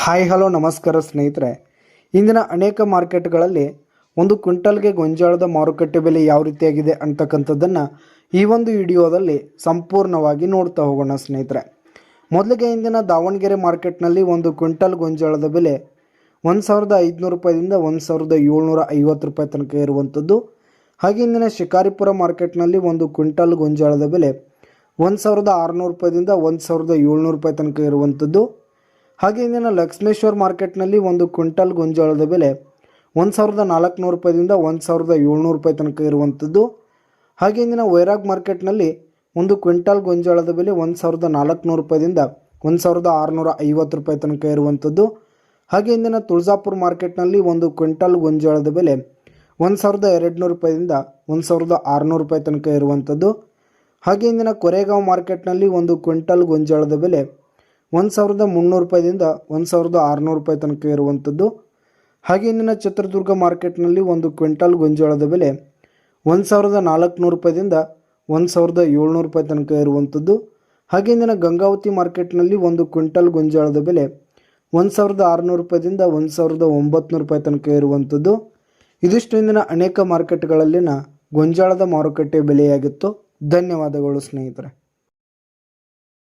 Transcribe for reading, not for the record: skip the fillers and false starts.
Hi hello ನಮಸ್ಕಾರ ಸ್ನೇಹಿತರೆ. ಇಂದಿನ ಅನೇಕ ಮಾರ್ಕೆಟ್ಗಳಲ್ಲಿ ಒಂದು ಕ್ವಿಂಟಲ್ಗೆ ಗೊಂಜಾಳದ ಮಾರುಕಟ್ಟೆ ಬೆಲೆ ಯಾವ ರೀತಿಯಾಗಿದೆ ಅಂತಕ್ಕಂಥದ್ದನ್ನು ಈ ಒಂದು ವಿಡಿಯೋದಲ್ಲಿ ಸಂಪೂರ್ಣವಾಗಿ ನೋಡ್ತಾ ಹೋಗೋಣ ಸ್ನೇಹಿತರೆ. ಮೊದಲಿಗೆ ಇಂದಿನ ದಾವಣಗೆರೆ ಮಾರ್ಕೆಟ್ನಲ್ಲಿ ಒಂದು ಕ್ವಿಂಟಲ್ ಗೊಂಜಾಳದ ಬೆಲೆ 1500 ರೂಪಾಯಿದಿಂದ 1750 ರೂಪಾಯಿ ತನಕ ಇರುವಂಥದ್ದು. ಹಾಗೆ ಇಂದಿನ ಶಿಕಾರಿಪುರ ಮಾರ್ಕೆಟ್ನಲ್ಲಿ ಒಂದು ಕ್ವಿಂಟಲ್ ಗೊಂಜಾಳದ ಬೆಲೆ 1600 ರೂಪಾಯಿದಿಂದ 1700 ರೂಪಾಯಿ ತನಕ ಇರುವಂಥದ್ದು. ಹಾಗೆ ಇಂದಿನ ಲಕ್ಷ್ಮೇಶ್ವರ ಮಾರ್ಕೆಟ್ನಲ್ಲಿ ಒಂದು ಕ್ವಿಂಟಲ್ ಗೊಂಜಾಳದ ಬೆಲೆ 1400 ರೂಪಾಯಿದಿಂದ 1700 ರೂಪಾಯಿ ತನಕ ಇರುವಂಥದ್ದು. ಹಾಗೆ ಇಂದಿನ ವೈರಾಗ್ ಮಾರ್ಕೆಟ್ನಲ್ಲಿ ಒಂದು ಕ್ವಿಂಟಲ್ ಗೊಂಜಾಳದ ಬೆಲೆ 1400 ರೂಪಾಯಿದಿಂದ 1650 ರೂಪಾಯಿ ತನಕ ಇರುವಂಥದ್ದು. ಹಾಗೆ ಇಂದಿನ ತುಳಜಾಪುರ ಮಾರ್ಕೆಟ್ನಲ್ಲಿ ಒಂದು ಕ್ವಿಂಟಲ್ ಗೊಂಜಾಳದ ಬೆಲೆ 1200 ರೂಪಾಯಿದಿಂದ 1600 ರೂಪಾಯಿ ತನಕ ಇರುವಂಥದ್ದು. ಹಾಗೆ ಇಂದಿನ ಕೊರೆಗಾಂವ್ ಮಾರ್ಕೆಟ್ನಲ್ಲಿ ಒಂದು ಕ್ವಿಂಟಲ್ ಗೊಂಜಾಳದ ಬೆಲೆ 1300 ರೂಪಾಯಿದಿಂದ 1600 ರೂಪಾಯಿ ತನಕ ಇರುವಂಥದ್ದು. ಹಾಗೆ ಇಂದಿನ ಚಿತ್ರದುರ್ಗ ಮಾರ್ಕೆಟ್ನಲ್ಲಿ ಒಂದು ಕ್ವಿಂಟಲ್ ಗೊಂಜಾಳದ ಬೆಲೆ 1400 ರೂಪಾಯಿದಿಂದ 1700 ರೂಪಾಯಿ ತನಕ ಇರುವಂಥದ್ದು. ಹಾಗೆ ಇಂದಿನ ಗಂಗಾವತಿ ಮಾರ್ಕೆಟ್ನಲ್ಲಿ ಒಂದು ಕ್ವಿಂಟಲ್ ಗೊಂಜಾಳದ ಬೆಲೆ 1600 ರೂಪಾಯಿದಿಂದ 1900 ರೂಪಾಯಿ ತನಕ ಇರುವಂಥದ್ದು. ಇದಿಷ್ಟು ಇಂದಿನ ಅನೇಕ ಮಾರ್ಕೆಟ್ಗಳಲ್ಲಿನ ಗೊಂಜಾಳದ ಮಾರುಕಟ್ಟೆ ಬೆಲೆಯಾಗಿತ್ತು. ಧನ್ಯವಾದಗಳು ಸ್ನೇಹಿತರೆ.